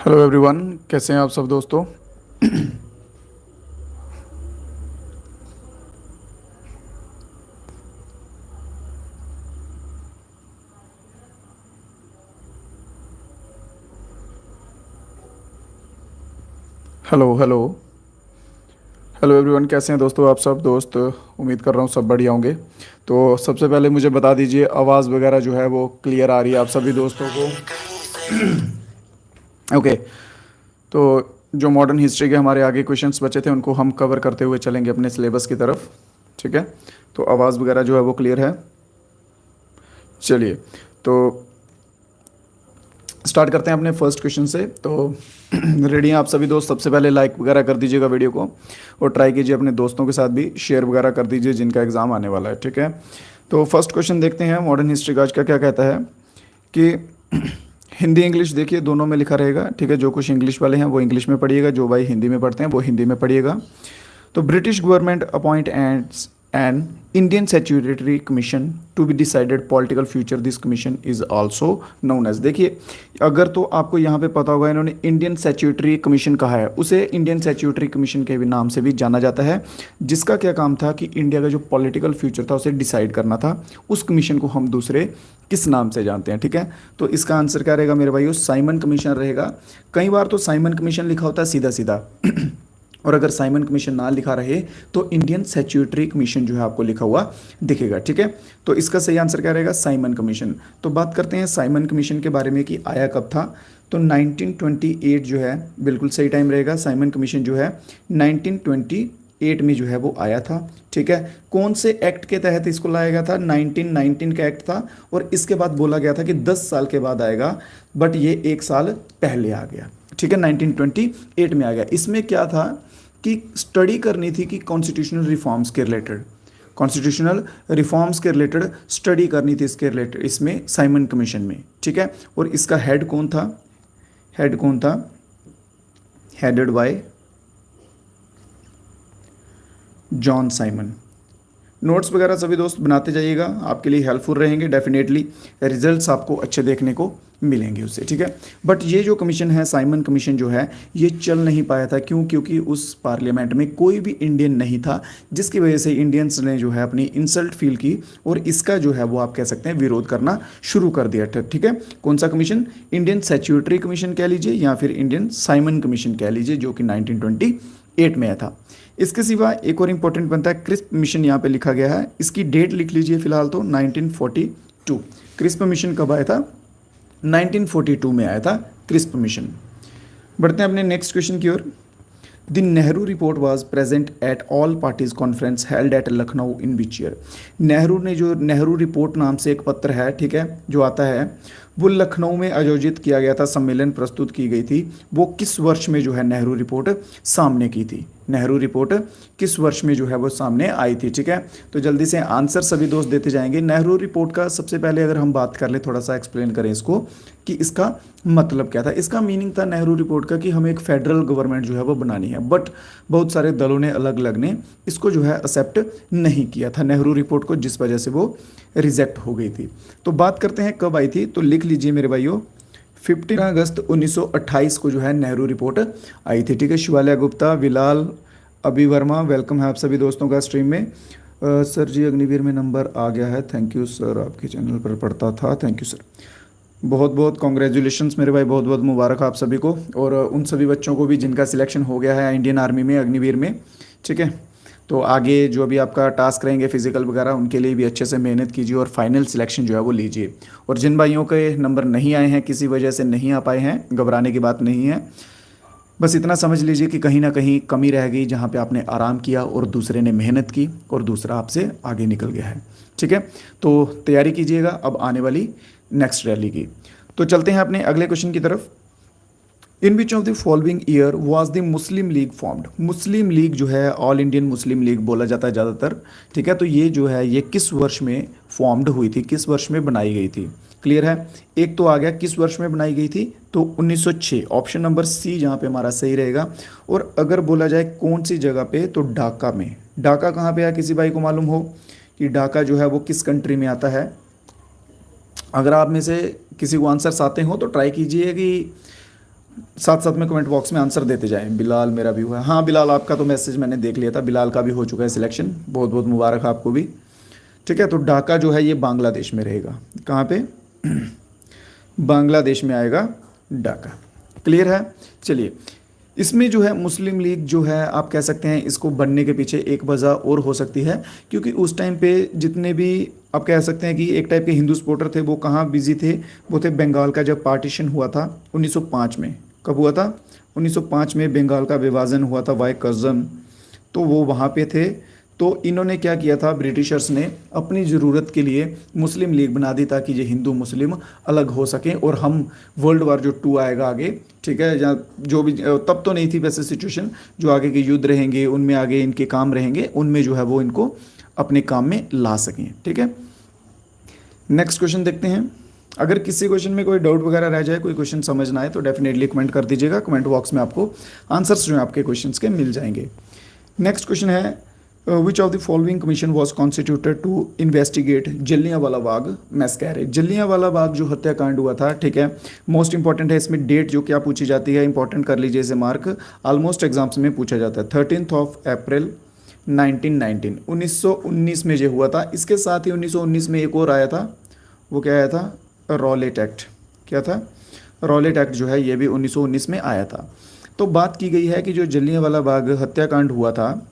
Hello everyone, कैसे हैं आप सब दोस्तों। Hello hello. हेलो एवरीवन, कैसे हैं दोस्तों आप सब दोस्त। उम्मीद कर रहा हूँ सब बढ़िया होंगे। तो सबसे पहले मुझे बता दीजिए, आवाज़ वगैरह जो है वो क्लियर आ रही है आप सभी दोस्तों को। ओके। तो जो मॉडर्न हिस्ट्री के हमारे आगे क्वेश्चंस बचे थे उनको हम कवर करते हुए चलेंगे अपने सिलेबस की तरफ। ठीक है। तो आवाज़ वगैरह जो है वो क्लियर है। चलिए, तो स्टार्ट करते हैं अपने फर्स्ट क्वेश्चन से। तो रेडी हैं आप सभी दोस्त। सबसे पहले लाइक वगैरह कर दीजिएगा वीडियो को, और ट्राई कीजिए अपने दोस्तों के साथ भी शेयर वगैरह कर दीजिए जिनका एग्ज़ाम आने वाला है। ठीक है। तो फर्स्ट क्वेश्चन देखते हैं मॉडर्न हिस्ट्री का आज का क्या कहता है कि हिंदी इंग्लिश देखिए दोनों में लिखा रहेगा। ठीक है। जो कुछ इंग्लिश वाले हैं वो इंग्लिश में पढ़िएगा, जो भाई हिंदी में पढ़ते हैं वो हिंदी में पढ़िएगा। तो British government appoint an Indian statutory commission to be decided political future. This commission is also known as. देखिए, अगर तो आपको यहाँ पे पता होगा इन्होंने इंडियन स्टैट्यूटरी कमीशन कहा है, उसे इंडियन स्टैट्यूटरी कमीशन के भी नाम से भी जाना जाता है, जिसका क्या काम था कि इंडिया का जो पॉलिटिकल फ्यूचर था उसे डिसाइड करना था। उस कमीशन को हम दूसरे किस नाम से जानते हैं। ठीक है। तो इसका आंसर क्या रहेगा मेरे भाइयों? साइमन कमीशन रहेगा। कई बार तो साइमन कमीशन लिखा होता है सीधा सीधा और अगर साइमन कमीशन ना लिखा रहे तो इंडियन स्टैट्यूटरी कमीशन जो है आपको लिखा हुआ दिखेगा। ठीक है। तो इसका सही आंसर क्या रहेगा? Simon commission. तो बात करते हैं साइमन कमीशन के बारे में कि आया कब था। तो 1928 जो है बिल्कुल सही टाइम रहेगा। साइमन कमीशन जो है 1928 में जो है वो आया था। ठीक है। कौन से एक्ट के तहत इसको लाया गया था? 1919 का एक्ट था, और इसके बाद बोला गया था कि 10 साल के बाद आएगा, बट ये 1 साल पहले आ गया। ठीक है। 1928 में आ गया। इसमें क्या था कि स्टडी करनी थी कि कॉन्स्टिट्यूशनल रिफॉर्म्स के रिलेटेड, कॉन्स्टिट्यूशनल रिफॉर्म्स के रिलेटेड स्टडी करनी थी इसके रिलेटेड, इसमें साइमन कमीशन में। ठीक है। और इसका हेड कौन था? हेड कौन था? Headed by John Simon. Notes वगैरह सभी दोस्त बनाते जाइएगा, आपके लिए हेल्पफुल रहेंगे। डेफिनेटली रिजल्ट्स आपको अच्छे देखने को मिलेंगे उससे। ठीक है। बट ये जो कमीशन है, साइमन कमीशन जो है, ये चल नहीं पाया था। क्यों? क्योंकि उस पार्लियामेंट में कोई भी इंडियन नहीं था, जिसकी वजह से इंडियंस ने जो है अपनी इंसल्ट फील की और इसका जो है वो आप कह सकते हैं विरोध करना शुरू कर दिया था। ठीक है। कौन सा कमीशन? इंडियन स्टैट्यूटरी कमीशन कह लीजिए या फिर इंडियन साइमन कमीशन कह लीजिए, जो कि 1928 में आया था। इसके सिवा एक और इंपॉर्टेंट बनता है क्रिस्प मिशन, यहाँ पे लिखा गया है। इसकी डेट लिख लीजिए फिलहाल तो 1942। क्रिस्प मिशन कब आया था? 1942 में आया था क्रिस्प मिशन। बढ़ते हैं अपने नेक्स्ट क्वेश्चन की ओर। The Nehru report was present at all parties conference held at Lucknow in which year. Nehru ने जो नेहरू रिपोर्ट नाम से एक पत्र है, ठीक है, जो आता है, वो लखनऊ में आयोजित किया गया था, सम्मेलन प्रस्तुत की गई थी। वो किस वर्ष में जो है नेहरू रिपोर्ट सामने की थी? नेहरू रिपोर्ट किस वर्ष में जो है वो सामने आई थी? ठीक है। तो जल्दी से आंसर सभी दोस्त देते जाएंगे। नेहरू रिपोर्ट का सबसे पहले अगर हम बात कर ले, थोड़ा सा एक्सप्लेन करें इसको कि इसका मतलब क्या था। इसका मीनिंग था नेहरू रिपोर्ट का कि हमें एक फेडरल गवर्नमेंट जो है वो बनानी है, बट बहुत सारे दलों ने, अलग अलग ने इसको जो है एक्सेप्ट नहीं किया था नेहरू रिपोर्ट को, जिस वजह से वो रिजेक्ट हो गई थी। तो बात करते हैं कब आई थी, तो लिख लीजिए मेरे भाइयों, 15 अगस्त 1928 को जो है नेहरू रिपोर्ट आई थी। ठीक है। शिवालय गुप्ता, विलाल, अभी वर्मा, वेलकम है आप सभी दोस्तों का स्ट्रीम में। सर जी अग्निवीर में नंबर आ गया है, थैंक यू सर, आपके चैनल पर पढ़ता था, थैंक यू सर। बहुत बहुत कॉन्ग्रेचुलेशंस मेरे भाई, बहुत बहुत मुबारक आप सभी को, और उन सभी बच्चों को भी जिनका सिलेक्शन हो गया है इंडियन आर्मी में, अग्निवीर में। ठीक है। तो आगे जो अभी आपका टास्क रहेंगे फिजिकल वगैरह, उनके लिए भी अच्छे से मेहनत कीजिए और फाइनल सिलेक्शन जो है वो लीजिए। और जिन भाइयों के नंबर नहीं आए हैं, किसी वजह से नहीं आ पाए हैं, घबराने की बात नहीं है। बस इतना समझ लीजिए कि कहीं ना कहीं कमी रह गई, जहाँ पे आपने आराम किया और दूसरे ने मेहनत की और दूसरा आपसे आगे निकल गया है। ठीक है। तो तैयारी कीजिएगा अब आने वाली नेक्स्ट रैली की। तो चलते हैं अपने अगले क्वेश्चन की तरफ। In which of the following year was the Muslim League formed. Muslim League जो है, ऑल इंडियन मुस्लिम लीग बोला जाता है ज़्यादातर। ठीक है। तो ये जो है ये किस वर्ष में फॉर्म्ड हुई थी, किस वर्ष में बनाई गई थी? क्लियर है। एक तो आ गया किस वर्ष में बनाई गई थी, तो 1906, ऑप्शन नंबर सी जहाँ पे हमारा सही रहेगा। और अगर बोला जाए कौन सी जगह पे, तो ढाका में। ढाका कहाँ पे है, किसी भाई को मालूम हो कि ढाका जो है वो किस कंट्री में आता है? अगर आप में से किसी को आंसर्स आते हो तो ट्राई कीजिए कि साथ साथ में कमेंट बॉक्स में आंसर देते जाएं। बिलाल मेरा भी हुआ है, हाँ बिलाल आपका तो मैसेज मैंने देख लिया था, बिलाल का भी हो चुका है सिलेक्शन, बहुत बहुत मुबारक आपको भी। ठीक है, तो ढाका जो है ये बांग्लादेश में रहेगा, कहाँ पे? बांग्लादेश में आएगा ढाका। क्लियर है? चलिए, इसमें जो है मुस्लिम लीग जो है आप कह सकते हैं इसको बनने के पीछे एक वजह और हो सकती है, क्योंकि उस टाइम पे जितने भी आप कह सकते हैं कि एक टाइप के हिंदू सपोर्टर थे वो कहाँ बिजी थे, वो थे बंगाल का जब पार्टीशन हुआ था 1905 में। कब हुआ था? 1905 में बंगाल का विभाजन हुआ था बाय कर्जन, तो वो वहाँ पे थे। तो इन्होंने क्या किया था, ब्रिटिशर्स ने अपनी ज़रूरत के लिए मुस्लिम लीग बना दी ताकि ये हिंदू मुस्लिम अलग हो सकें और हम वर्ल्ड वार जो 2 आएगा आगे, ठीक है, जहाँ जो भी तब तो नहीं थी वैसे सिचुएशन, जो आगे के युद्ध रहेंगे उनमें आगे इनके काम रहेंगे, उनमें जो है वो इनको अपने काम में ला सकें। ठीक है, नेक्स्ट क्वेश्चन देखते हैं। अगर किसी क्वेश्चन में कोई डाउट वगैरह रह जाए, कोई क्वेश्चन समझ ना आए तो डेफिनेटली कमेंट कर दीजिएगा, कमेंट बॉक्स में आपको आंसर्स जो हैं आपके क्वेश्चंस के मिल जाएंगे। नेक्स्ट क्वेश्चन है, which of the following commission was constituted to investigate Jallianwala Bagh massacre. Jallianwala Bagh जो हत्याकांड हुआ था, ठीक है, मोस्ट इंपॉर्टेंट है इसमें डेट जो क्या पूछी जाती है, इंपॉर्टेंट कर लीजिए इसे मार्क, ऑलमोस्ट एग्जाम्स में पूछा जाता है। 13 अप्रैल 1919, 1919 में ये हुआ था। इसके साथ ही 1919 में एक और आया था, वो क्या आया था? Rowlatt act. क्या था? रॉलेट एक्ट जो है ये भी 1919 में आया था। तो बात की गई है कि जो जलियांवाला बाग हत्याकांड हुआ था,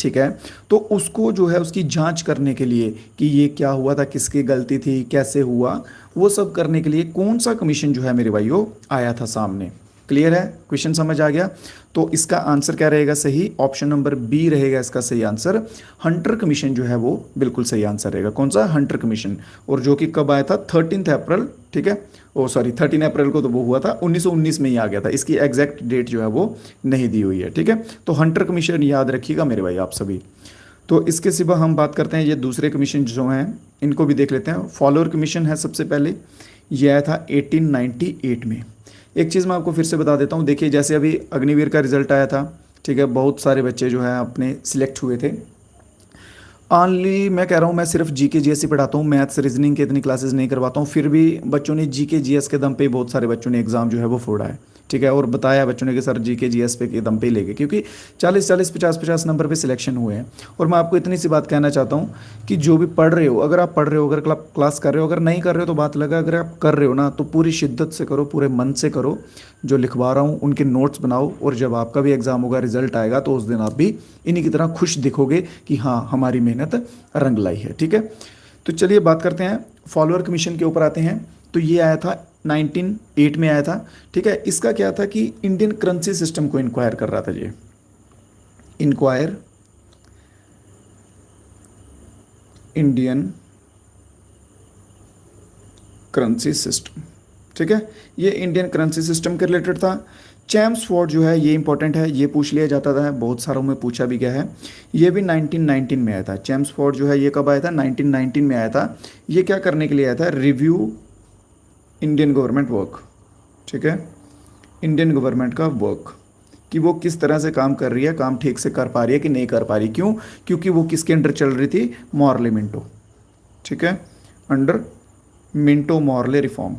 ठीक है, तो उसको जो है उसकी जांच करने के लिए कि ये क्या हुआ था, किसकी गलती थी, कैसे हुआ, वो सब करने के लिए कौन सा कमीशन जो है मेरे भाइयों आया था सामने। क्लियर है? क्वेश्चन समझ आ गया? तो इसका आंसर क्या रहेगा सही? ऑप्शन नंबर बी रहेगा इसका सही आंसर। हंटर कमीशन जो है वो बिल्कुल सही आंसर रहेगा। कौन सा? Hunter commission. और जो कि कब आया था? 13 अप्रैल, ठीक है, ओ सॉरी 13 अप्रैल को तो वो हुआ था, 1919 में ही आ गया था। इसकी एग्जैक्ट डेट जो है वो नहीं दी हुई है। ठीक है, तो हंटर कमीशन याद रखिएगा मेरे भाई आप सभी। तो इसके सिवा हम बात करते हैं ये दूसरे कमीशन जो हैं, इनको भी देख लेते हैं। फॉलोअर कमीशन है सबसे पहले, ये आया था 1898 में। एक चीज़ मैं आपको फिर से बता देता हूँ, देखिए जैसे अभी अग्निवीर का रिजल्ट आया था, ठीक है, बहुत सारे बच्चे जो हैं अपने सिलेक्ट हुए थे। ऑनली मैं कह रहा हूँ, मैं सिर्फ जीके जीएस ही पढ़ाता हूँ, मैथ्स रीजनिंग की इतनी क्लासेस नहीं करवाता हूँ, फिर भी बच्चों ने जीके जीएस के दम पे बहुत सारे बच्चों ने एग्ज़ाम जो है वो फोड़ा है। ठीक है, और बताया बच्चों ने कि सर जीके जीएस पे के दम पे ही लेके, क्योंकि 40-40 50-50 नंबर पे सिलेक्शन हुए हैं। और मैं आपको इतनी सी बात कहना चाहता हूँ कि जो भी पढ़ रहे हो, अगर आप पढ़ रहे हो, अगर क्लास कर रहे हो, अगर नहीं कर रहे हो तो बात लगा, अगर आप कर रहे हो ना तो पूरी शिद्दत से करो, पूरे मन से करो। जो लिखवा रहा हूँ उनके नोट्स बनाओ, और जब आपका भी एग्ज़ाम होगा, रिजल्ट आएगा, तो उस दिन आप भी इन्हीं की तरह खुश दिखोगे कि हाँ हमारी मेहनत रंग लाई है। ठीक है, तो चलिए बात करते हैं फॉलोअर कमीशन के ऊपर आते हैं। तो ये आया था 1908 में आया था। ठीक है, इसका क्या था कि इंडियन करेंसी सिस्टम को इंक्वायर कर रहा था, ये इंक्वायर इंडियन करेंसी सिस्टम। ठीक है, ये इंडियन करेंसी सिस्टम के रिलेटेड था। चैम्सफोर्ड जो है ये इंपॉर्टेंट है, ये पूछ लिया जाता था, बहुत सारों में पूछा भी गया है। ये भी 1919 में आया था। चैम्सफोर्ड जो है ये कब आया था? 1919 में आया था। ये क्या करने के लिए आया था? Review Indian government work. ठीक है, इंडियन गवर्नमेंट का वर्क कि वो किस तरह से काम कर रही है, काम ठीक से कर पा रही है कि नहीं कर पा रही। क्यों? क्योंकि वो किसके अंडर चल रही थी? Morley Minto. ठीक है, अंडर मिंटो मॉर्ले रिफॉर्म,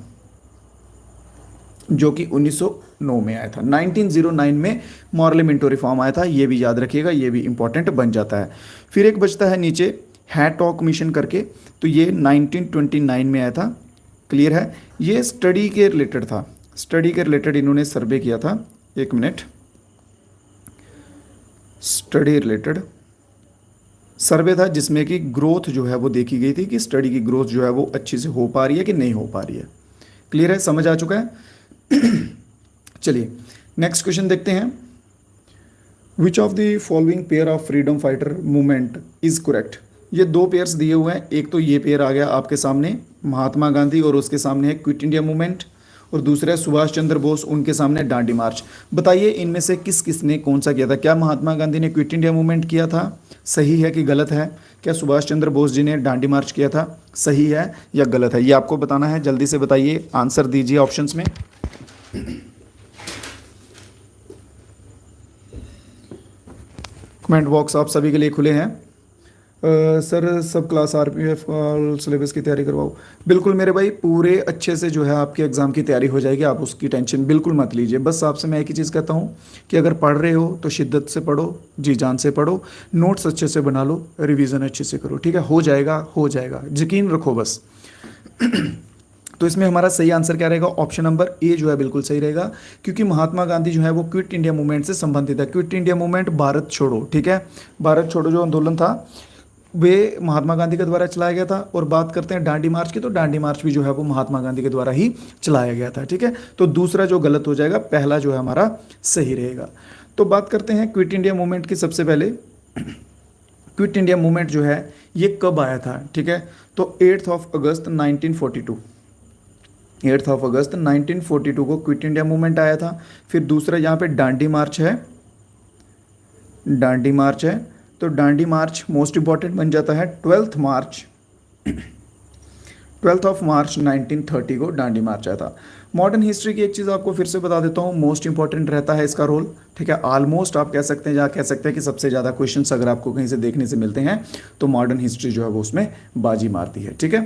जो कि 1909 में आया था। 1909 में मॉर्ले मिंटो रिफॉर्म आया था, ये भी याद रखिएगा, ये भी इंपॉर्टेंट बन जाता है। फिर एक बचता है नीचे हैटॉक मिशन करके, तो ये 1929 में आया था। क्लियर है? ये स्टडी के रिलेटेड था, स्टडी के रिलेटेड इन्होंने सर्वे किया था। एक मिनट, स्टडी रिलेटेड सर्वे था जिसमें कि ग्रोथ जो है वो देखी गई थी कि स्टडी की ग्रोथ जो है वो अच्छी से हो पा रही है कि नहीं हो पा रही है। क्लियर है? समझ आ चुका है? चलिए नेक्स्ट क्वेश्चन देखते हैं। विच of the following pair of freedom fighter movement is correct. ये दो पेयर्स दिए हुए हैं, एक तो ये पेयर आ गया आपके सामने, महात्मा गांधी और उसके सामने है क्विट इंडिया मूवमेंट, और दूसरा है सुभाष चंद्र बोस, उनके सामने दांडी मार्च। बताइए इनमें से किस किस ने कौन सा किया था? क्या महात्मा गांधी ने क्विट इंडिया मूवमेंट किया था? सही है कि गलत है? क्या सुभाष चंद्र बोस जी ने दांडी मार्च किया था? सही है या गलत है? ये आपको बताना है, जल्दी से बताइए, आंसर दीजिए ऑप्शंस में। कमेंट बॉक्स आप सभी के लिए खुले हैं, सर सब क्लास आरपीएफ सिलेबस की तैयारी करवाओ। बिल्कुल मेरे भाई, पूरे अच्छे से जो है आपके एग्ज़ाम की तैयारी हो जाएगी, आप उसकी टेंशन बिल्कुल मत लीजिए। बस आपसे मैं एक ही चीज़ कहता हूँ कि अगर पढ़ रहे हो तो शिद्दत से पढ़ो, जी जान से पढ़ो, नोट्स अच्छे से बना लो, रिवीजन अच्छे से करो, ठीक है? हो जाएगा, यकीन रखो बस। तो इसमें हमारा सही आंसर क्या रहेगा? ऑप्शन नंबर ए जो है बिल्कुल सही रहेगा, क्योंकि महात्मा गांधी जो है वो क्विट इंडिया मूवमेंट से संबंधित है। क्विट इंडिया मूवमेंट भारत छोड़ो, ठीक है, भारत छोड़ो जो आंदोलन था वे महात्मा गांधी के द्वारा चलाया गया था। और बात करते हैं डांडी मार्च की, तो डांडी मार्च भी जो है वो महात्मा गांधी के द्वारा ही चलाया गया था, ठीक है? तो दूसरा जो गलत हो जाएगा, पहला जो है हमारा सही रहेगा। तो बात करते हैं क्विट इंडिया मूवमेंट की। सबसे पहले क्विट इंडिया मूवमेंट जो है ये कब आया था, ठीक है? तो 8 अगस्त 1942, 8 अगस्त 1942 को क्विट इंडिया मूवमेंट आया था। फिर दूसरा यहाँ पे डांडी मार्च है, डांडी मार्च है, तो डांडी मार्च मोस्ट इंपॉर्टेंट बन जाता है 12 मार्च, 12 मार्च 1930 को डांडी मार्च आया था। मॉडर्न हिस्ट्री की एक चीज़ आपको फिर से बता देता हूँ, मोस्ट इंपॉर्टेंट रहता है इसका रोल, ठीक है? ऑलमोस्ट आप कह सकते हैं, जहाँ कह सकते हैं कि सबसे ज़्यादा क्वेश्चंस अगर आपको कहीं से देखने से मिलते हैं तो मॉडर्न हिस्ट्री जो है वो उसमें बाजी मारती है, ठीक है?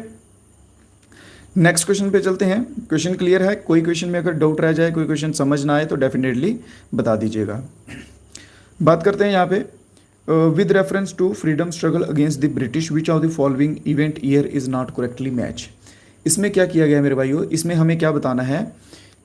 नेक्स्ट क्वेश्चन पे चलते हैं। क्वेश्चन क्लियर है? कोई क्वेश्चन में अगर डाउट रह जाए, कोई क्वेश्चन समझ ना आए तो डेफिनेटली बता दीजिएगा। बात करते हैं यहाँ पे, with reference to freedom struggle against the British which of the following event year is not correctly match. इसमें क्या किया गया है मेरे भाइयों, इसमें हमें क्या बताना है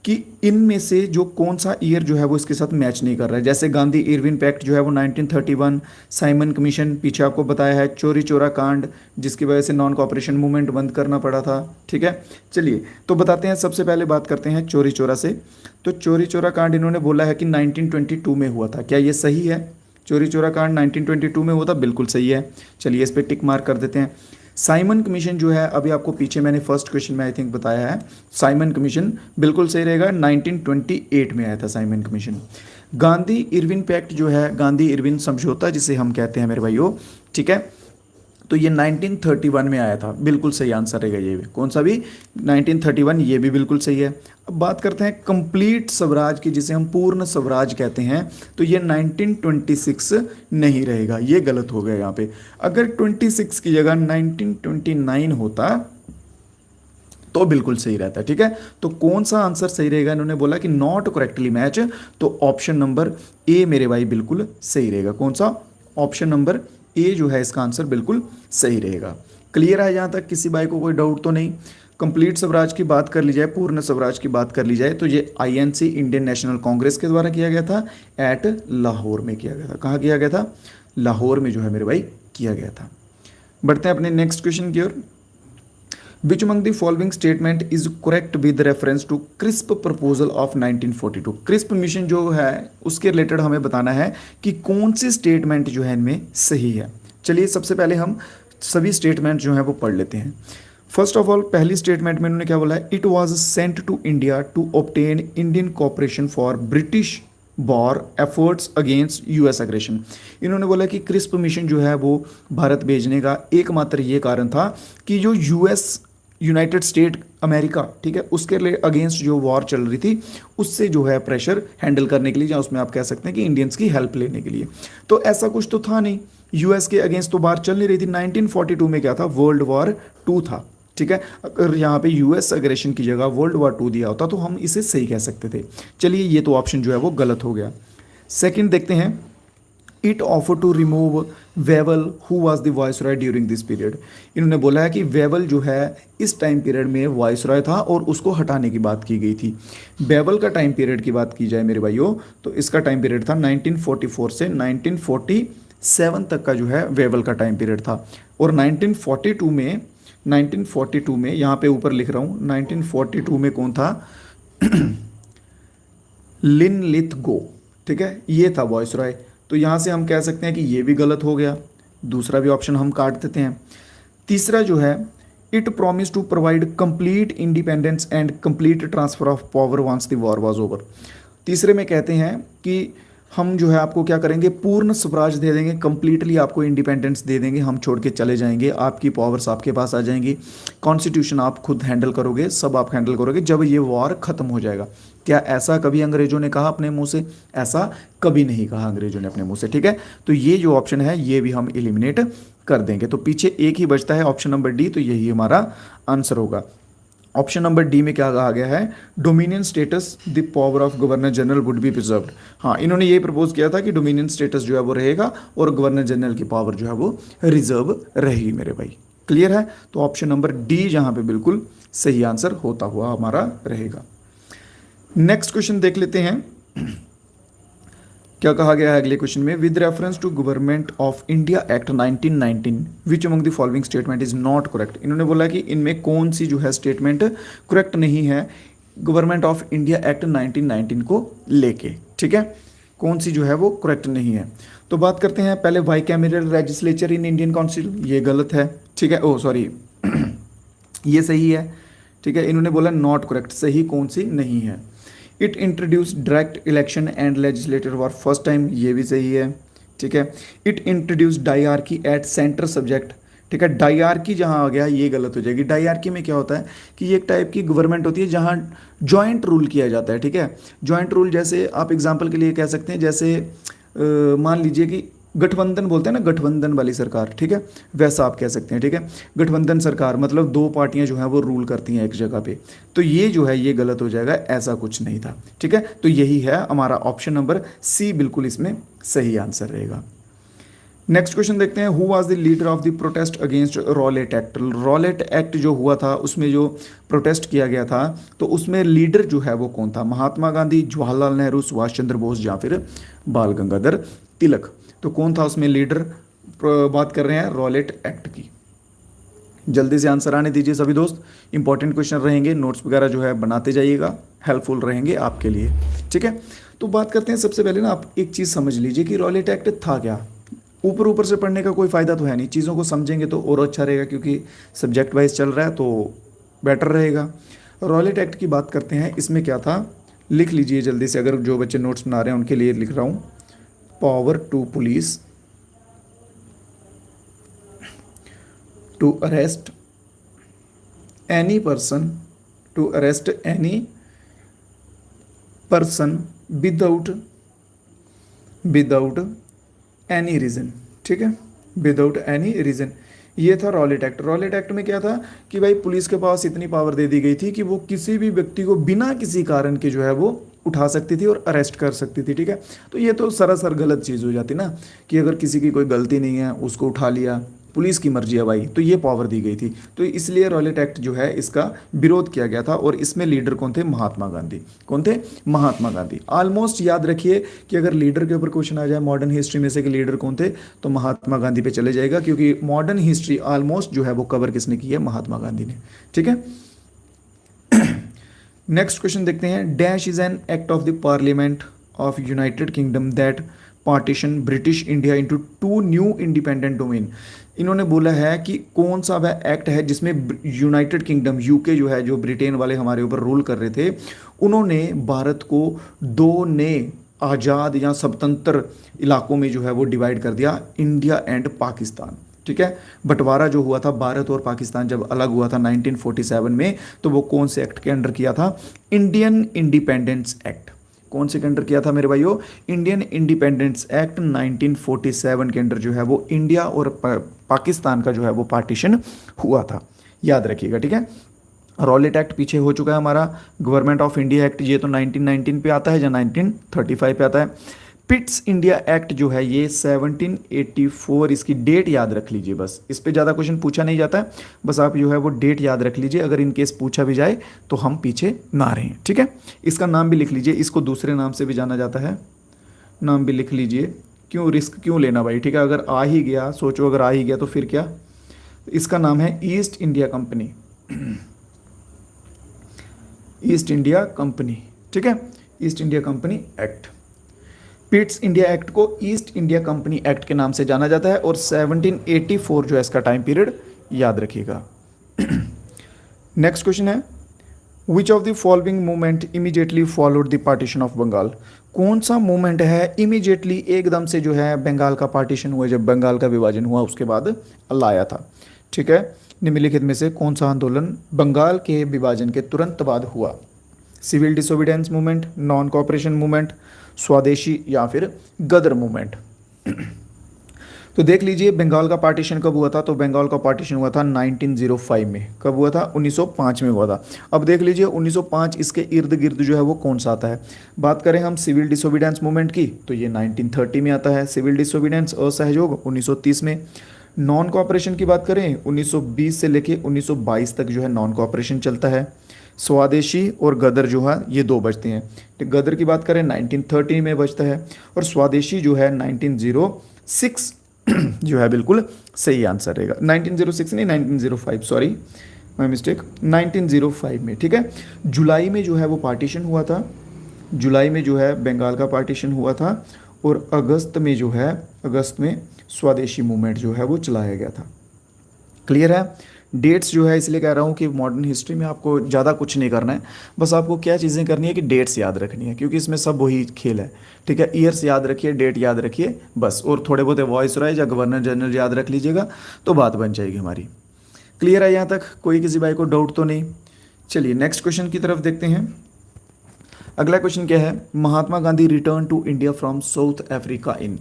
कि इनमें से जो कौन सा ईयर जो है वो इसके साथ मैच नहीं कर रहा है। जैसे गांधी इरविन पैक्ट जो है वो 1931, साइमन कमीशन पीछे आपको बताया है, चोरी चोरा कांड जिसकी वजह से नॉन कॉपरेशन मूवमेंट बंद करना पड़ा था, ठीक है? चलिए तो बताते हैं, सबसे पहले बात करते हैं चोरी चोरा से। तो चोरी चोरा कांड इन्होंने बोला है कि 1922 में हुआ था, क्या ये सही है? चोरी चोरा कांड 1922 में हुआ था, बिल्कुल सही है। चलिए इस पर टिक मार्क कर देते हैं। साइमन कमीशन जो है, अभी आपको पीछे मैंने फर्स्ट क्वेश्चन में आई थिंक बताया है, साइमन कमीशन बिल्कुल सही रहेगा, 1928 में आया था Simon commission. Gandhi Irwin pact जो है, गांधी इरविन समझौता जिसे हम कहते हैं मेरे भाइयों, ठीक है, तो ये 1931 में आया था, बिल्कुल सही आंसर रहेगा ये भी। कौन सा भी? 1931, ये भी बिल्कुल सही है। अब बात करते हैं कंप्लीट स्वराज की, जिसे हम पूर्ण स्वराज कहते हैं, तो ये 1926 नहीं रहेगा, ये गलत हो गया यहाँ पे। अगर 26 की जगह 1929 होता तो बिल्कुल सही रहता है, ठीक है? तो कौन सा आंसर सही रहेगा? इन्होंने बोला कि नॉट करेक्टली मैच, तो ऑप्शन नंबर ए मेरे भाई बिल्कुल सही रहेगा। कौन सा? ऑप्शन नंबर ए जो है इसका आंसर बिल्कुल सही रहेगा। क्लियर है यहाँ तक? किसी भाई को कोई डाउट तो नहीं? कंप्लीट स्वराज की बात कर ली जाए, पूर्ण स्वराज की बात कर ली जाए, तो ये आईएनसी इंडियन नेशनल कांग्रेस के द्वारा किया गया था, एट लाहौर में किया गया था। कहाँ किया गया था? लाहौर में जो है मेरे भाई किया गया था। बढ़ते हैं अपने नेक्स्ट क्वेश्चन की ओर। Which among the following statement is correct with reference to Cripps proposal of 1942। Cripps mission जो है उसके रिलेटेड हमें बताना है कि कौन सी स्टेटमेंट जो है इनमें सही है। चलिए सबसे पहले हम सभी स्टेटमेंट जो है वो पढ़ लेते हैं। फर्स्ट ऑफ ऑल, पहली स्टेटमेंट में उन्होंने क्या बोला है? It was sent to India to obtain Indian cooperation for British war efforts against US aggression. इन्होंने बोला कि क्रिस्प मिशन जो है वो भारत भेजने का एकमात्र ये कारण था कि जो यूएस यूनाइटेड स्टेट अमेरिका, ठीक है, उसके लिए अगेंस्ट जो वॉर चल रही थी उससे जो है प्रेशर हैंडल करने के लिए, या उसमें आप कह सकते हैं कि इंडियंस की हेल्प लेने के लिए। तो ऐसा कुछ तो था नहीं, यूएस के अगेंस्ट तो बार चल नहीं रही थी। 1942 में क्या था? वर्ल्ड वॉर 2 था, ठीक है? अगर यहाँ पे यूएस अग्रेशन की जगह वर्ल्ड वॉर 2 दिया होता तो हम इसे सही कह सकते थे। चलिए ये तो ऑप्शन जो है वो गलत हो गया। सेकंड देखते हैं, it offer to remove Wavell who was the viceroy during this period. इन्होंने बोला है कि वेवल जो है इस टाइम पीरियड में वाइसरॉय था और उसको हटाने की बात की गई थी। वेवल का टाइम पीरियड की बात की जाए मेरे भाइयों, तो इसका टाइम पीरियड था 1944 से 1947 तक का जो है वेवल का टाइम पीरियड था। और 1942 में यहाँ पे ऊपर लिख रहा हूँ, 1942 में कौन था? लिन लिथ गो, ठीक है, ये था वाइसरॉय। तो यहाँ से हम कह सकते हैं कि ये भी गलत हो गया, दूसरा भी ऑप्शन हम काट देते हैं। तीसरा जो है, it promise to provide complete independence and complete transfer of power once the war was over. तीसरे में कहते हैं कि हम जो है आपको क्या करेंगे? पूर्ण स्वराज दे देंगे, कंप्लीटली आपको इंडिपेंडेंस दे देंगे, हम छोड़ के चले जाएंगे, आपकी पावर्स आपके पास आ जाएंगी, कॉन्स्टिट्यूशन आप खुद हैंडल करोगे, सब आप हैंडल करोगे जब ये वॉर खत्म हो जाएगा। क्या ऐसा कभी अंग्रेजों ने कहा अपने मुंह से? ऐसा कभी नहीं कहा अंग्रेजों ने अपने मुंह से, ठीक है? तो ये जो ऑप्शन है ये भी हम एलिमिनेट कर देंगे। तो पीछे एक ही बचता है, ऑप्शन नंबर डी, तो यही हमारा आंसर होगा। ऑप्शन नंबर डी में क्या कहा गया है, dominion status the power of governor general would be preserved. हाँ, इन्होंने ये प्रपोज किया था कि डोमिनियन स्टेटस जो है वो रहेगा और गवर्नर जनरल की पावर जो है वो रिजर्व रहेगी मेरे भाई। क्लियर है? तो ऑप्शन नंबर डी जहां पे बिल्कुल सही आंसर होता हुआ हमारा रहेगा। नेक्स्ट क्वेश्चन देख लेते हैं क्या कहा गया है अगले क्वेश्चन में, with reference to government of India act 1919 which among the following statement is not correct. इन्होंने बोला कि इनमें कौन सी जो है स्टेटमेंट करेक्ट नहीं है गवर्नमेंट ऑफ इंडिया एक्ट 1919 को लेके। ठीक है, कौन सी जो है वो करेक्ट नहीं है। तो बात करते हैं पहले, by cameral legislature in Indian council, ये गलत है। ठीक है, ओ सॉरी ये सही है। ठीक है, इन्होंने बोला नॉट करेक्ट, सही कौन सी नहीं है। It introduce direct election and legislator for first time, ये भी सही है। ठीक है, it introduce dyarchy at centre subject. ठीक है, डायआर्की जहाँ आ गया ये गलत हो जाएगी। डायआर्की में क्या होता है कि ये एक टाइप की गवर्नमेंट होती है जहाँ जॉइंट रूल किया जाता है। ठीक है, जॉइंट रूल जैसे आप एग्जांपल के लिए कह सकते हैं, जैसे मान लीजिए कि गठबंधन बोलते हैं ना, गठबंधन वाली सरकार। ठीक है, वैसा आप कह सकते हैं। ठीक है, गठबंधन सरकार मतलब दो पार्टियां जो हैं वो रूल करती हैं एक जगह पे। तो ये जो है ये गलत हो जाएगा, ऐसा कुछ नहीं था। ठीक है, तो यही है हमारा ऑप्शन नंबर सी, बिल्कुल इसमें सही आंसर रहेगा। नेक्स्ट क्वेश्चन देखते हैं, who was the leader of the protest against Rowlatt act. Rowlatt act जो हुआ था उसमें जो प्रोटेस्ट किया गया था तो उसमें लीडर जो है वो कौन था, महात्मा गांधी, जवाहरलाल नेहरू, सुभाष चंद्र बोस या फिर बाल गंगाधर तिलक। तो कौन था उसमें लीडर, बात कर रहे हैं रॉलेट एक्ट की। जल्दी से आंसर आने दीजिए सभी दोस्त, इंपॉर्टेंट क्वेश्चन रहेंगे, नोट्स वगैरह जो है बनाते जाइएगा, हेल्पफुल रहेंगे आपके लिए। ठीक है, तो बात करते हैं, सबसे पहले ना आप एक चीज़ समझ लीजिए कि रॉलेट एक्ट था क्या। ऊपर ऊपर से पढ़ने का कोई फ़ायदा तो है नहीं, चीज़ों को समझेंगे तो और अच्छा रहेगा, क्योंकि सब्जेक्ट वाइज चल रहा है तो बेटर रहेगा। रॉलेट एक्ट की बात करते हैं, इसमें क्या था लिख लीजिए जल्दी से, अगर जो बच्चे नोट्स बना रहे हैं उनके लिए लिख रहा हूँ। Power to police to arrest any person, to arrest any person without any reason. ठीक है, विदाउट एनी रीज़न, ये था रॉलेट एक्ट। रॉलेट एक्ट में क्या था कि भाई पुलिस के पास इतनी पावर दे दी गई थी कि वो किसी भी व्यक्ति को बिना किसी कारण के जो है वो उठा सकती थी और अरेस्ट कर सकती थी। ठीक है, तो ये तो सरासर गलत चीज़ हो जाती ना, कि अगर किसी की कोई गलती नहीं है उसको उठा लिया, पुलिस की मर्जी है भाई, तो ये पावर दी गई थी। तो इसलिए रॉलेट एक्ट जो है इसका विरोध किया गया था, और इसमें लीडर कौन थे, महात्मा गांधी। कौन थे, महात्मा गांधी। ऑलमोस्ट याद रखिए कि अगर लीडर के ऊपर क्वेश्चन आ जाए मॉडर्न हिस्ट्री में से कि लीडर कौन थे, तो महात्मा गांधी पे चले जाएगा, क्योंकि मॉडर्न हिस्ट्री ऑलमोस्ट जो है वो कवर किसने की है, महात्मा गांधी ने। ठीक है, नेक्स्ट क्वेश्चन देखते हैं, dash is an act of the parliament of United kingdom that partition British India into two new independent domain. इन्होंने बोला है कि कौन सा वह एक्ट है जिसमें यूनाइटेड किंगडम, यूके जो है, जो ब्रिटेन वाले हमारे ऊपर रूल कर रहे थे, उन्होंने भारत को दो नए आज़ाद या स्वतंत्र इलाकों में जो है वो डिवाइड कर दिया, इंडिया एंड पाकिस्तान। ठीक है, बंटवारा जो हुआ था भारत और पाकिस्तान जब अलग हुआ था 1947 में, तो वो कौन से एक्ट के अंडर किया था, इंडियन इंडिपेंडेंस एक्ट। कौन से के अंडर किया था मेरे भाइयों, इंडियन इंडिपेंडेंस एक्ट 1947 के अंडर जो है वो इंडिया और पाकिस्तान का जो है वो पार्टीशन हुआ था, याद रखिएगा। ठीक है, रॉलेट एक्ट पीछे हो चुका है हमारा। गवर्नमेंट ऑफ इंडिया एक्ट ये तो 1919 पे आता है या 1935 पे आता है। पिट्स इंडिया एक्ट जो है ये 1784, इसकी डेट याद रख लीजिए बस, इस पे ज़्यादा क्वेश्चन पूछा नहीं जाता है, बस आप जो है वो डेट याद रख लीजिए, अगर इन केस पूछा भी जाए तो हम पीछे ना रहें। ठीक है, इसका नाम भी लिख लीजिए, इसको दूसरे नाम से भी जाना जाता है, नाम भी लिख लीजिए, क्यों रिस्क क्यों लेना भाई। ठीक है, अगर आ ही गया, सोचो अगर आ ही गया तो फिर क्या, इसका नाम है east India company, east India company. ठीक है, east India company act. Pitt's India act को ईस्ट इंडिया कंपनी एक्ट के नाम से जाना जाता है, और 1784 जो है इसका टाइम पीरियड, याद रखिएगा। नेक्स्ट क्वेश्चन है, which of the following movement immediately followed the partition of Bengal. कौन सा मूवमेंट है इमीडिएटली एकदम से जो है बंगाल का पार्टीशन हुआ, जब बंगाल का विभाजन हुआ उसके बाद लाया था। ठीक है, निम्नलिखित में से कौन सा आंदोलन बंगाल के विभाजन के तुरंत बाद हुआ, civil disobedience movement, non cooperation movement, Swadeshi या फिर गदर मूवमेंट। तो देख लीजिए बंगाल का पार्टीशन कब हुआ था, तो बंगाल का पार्टीशन हुआ था 1905 में। कब हुआ था? 1905 में हुआ था। अब देख लीजिए 1905 इसके इर्द गिर्द जो है वो कौन सा आता है। बात करें हम सिविल डिसोबीडेंस मूवमेंट की, तो ये 1930 में आता है। सिविल डिसोबीडेंस असहयोग 1930 में। नॉन कोऑपरेशन की बात करें 1920 से लेके 1922 तक जो है नॉन कोऑपरेशन चलता है। स्वदेशी और गदर जो है ये दो बचते हैं। तो गदर की बात करें 1930 में बचता है, और स्वदेशी जो है 1906 जो है बिल्कुल सही आंसर रहेगा। 1906 नहीं, 1905, सॉरी माय मिस्टेक, 1905 में। ठीक है, जुलाई में जो है वो पार्टीशन हुआ था। जुलाई में जो है बंगाल का पार्टीशन हुआ था, और अगस्त में जो है, अगस्त में स्वदेशी मूवमेंट जो है वो चलाया गया था। क्लियर है? डेट्स जो है इसलिए कह रहा हूँ कि मॉडर्न हिस्ट्री में आपको ज़्यादा कुछ नहीं करना है, बस आपको क्या चीज़ें करनी है कि डेट्स याद रखनी है, क्योंकि इसमें सब वही खेल है। ठीक है, ईयर्स याद रखिए, डेट याद रखिए बस, और थोड़े बहुत वॉइस राइज या गवर्नर जनरल याद रख लीजिएगा तो बात बन जाएगी हमारी। क्लियर है यहाँ तक? कोई किसी भाई को डाउट तो नहीं? चलिए नेक्स्ट क्वेश्चन की तरफ देखते हैं। अगला क्वेश्चन क्या है? Mahatma Gandhi return to India from South Africa in.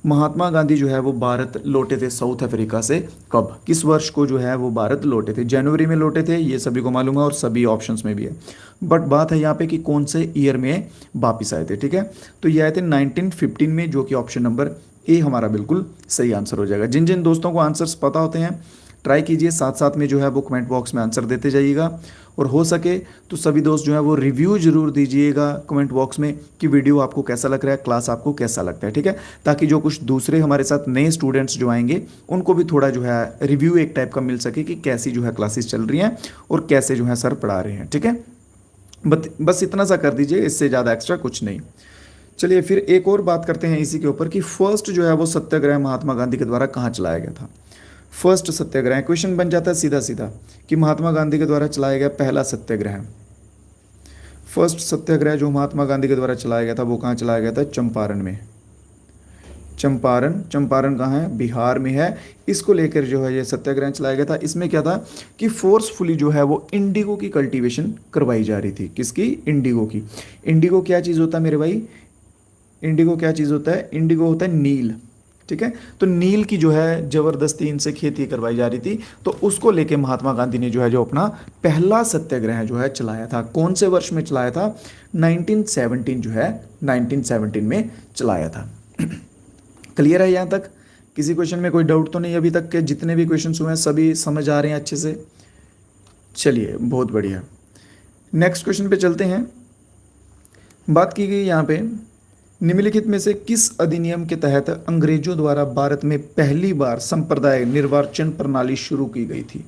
Mahatma Gandhi जो है वो भारत लौटे थे साउथ अफ्रीका से कब, किस वर्ष को जो है वो भारत लौटे थे? जनवरी में लौटे थे, ये सभी को मालूम है और सभी ऑप्शंस में भी है, बट बात है यहाँ पे कि कौन से ईयर में वापिस आए थे। ठीक है, तो ये आए थे 1915 में, जो कि ऑप्शन नंबर ए हमारा बिल्कुल सही आंसर हो जाएगा। जिन जिन दोस्तों को आंसर्स पता होते हैं ट्राई कीजिए, साथ साथ में जो है वो कमेंट बॉक्स में आंसर देते जाइएगा, और हो सके तो सभी दोस्त जो है वो रिव्यू जरूर दीजिएगा कमेंट बॉक्स में कि वीडियो आपको कैसा लग रहा है, क्लास आपको कैसा लगता है। ठीक है, ताकि जो कुछ दूसरे हमारे साथ नए स्टूडेंट्स जो आएंगे उनको भी थोड़ा जो है रिव्यू एक टाइप का मिल सके कि कैसी जो है क्लासेस चल रही हैं और कैसे जो है सर पढ़ा रहे हैं। ठीक है, बस इतना सा कर दीजिए, इससे ज़्यादा एक्स्ट्रा कुछ नहीं। चलिए फिर एक और बात करते हैं इसी के ऊपर कि फर्स्ट जो है वो सत्याग्रह महात्मा गांधी के द्वारा कहाँ चलाया गया था। फर्स्ट सत्याग्रह, क्वेश्चन बन जाता है सीधा सीधा कि महात्मा गांधी के द्वारा चलाया गया पहला सत्याग्रह, फर्स्ट सत्याग्रह जो महात्मा गांधी के द्वारा चलाया गया था वो कहाँ चलाया गया था? चंपारण में। चंपारण कहाँ है? बिहार में है। इसको लेकर जो है ये सत्याग्रह चलाया गया था। इसमें क्या था कि फोर्सफुली जो है वो इंडिगो की कल्टीवेशन करवाई जा रही थी। किसकी? इंडिगो की। इंडिगो क्या चीज़ होता है मेरे भाई? इंडिगो क्या चीज़ होता है? इंडिगो होता है नील। ठीक है, तो नील की जो है जबरदस्ती इनसे खेती करवाई जा रही थी, तो उसको लेके महात्मा गांधी ने जो है जो अपना पहला सत्याग्रह जो है चलाया था। कौन से वर्ष में चलाया था? 1917 जो है 1917 में चलाया था। क्लियर है यहाँ तक? किसी क्वेश्चन में कोई डाउट तो नहीं? अभी तक के जितने भी क्वेश्चन हुए हैं सभी समझ आ रहे हैं अच्छे से? चलिए बहुत बढ़िया, नेक्स्ट क्वेश्चन पे चलते हैं। बात की गई यहाँ पे निम्नलिखित में से किस अधिनियम के तहत अंग्रेजों द्वारा भारत में पहली बार संप्रदाय निर्वाचन प्रणाली शुरू की गई थी?